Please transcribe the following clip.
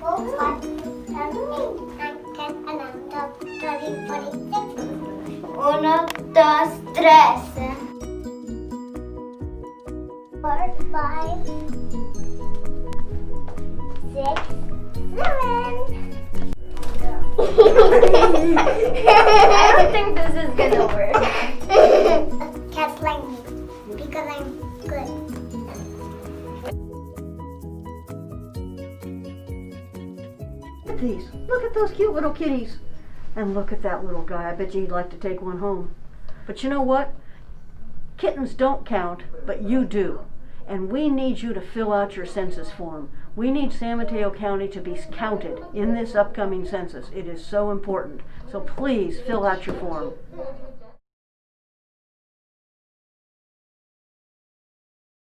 5, 7, 8, 9, 10, 11, 12, 13, 14, 16. 1, 2, 3. 4, 5, 6, 7. I don't think this is gonna work. Cats like me because I'm good. Look at these. Look at those cute little kitties. And look at that little guy. I bet you'd like to take one home. But you know what? Kittens don't count, but you do. And we need you to fill out your census form. We need San Mateo County to be counted in this upcoming census. It is so important. So please fill out your form.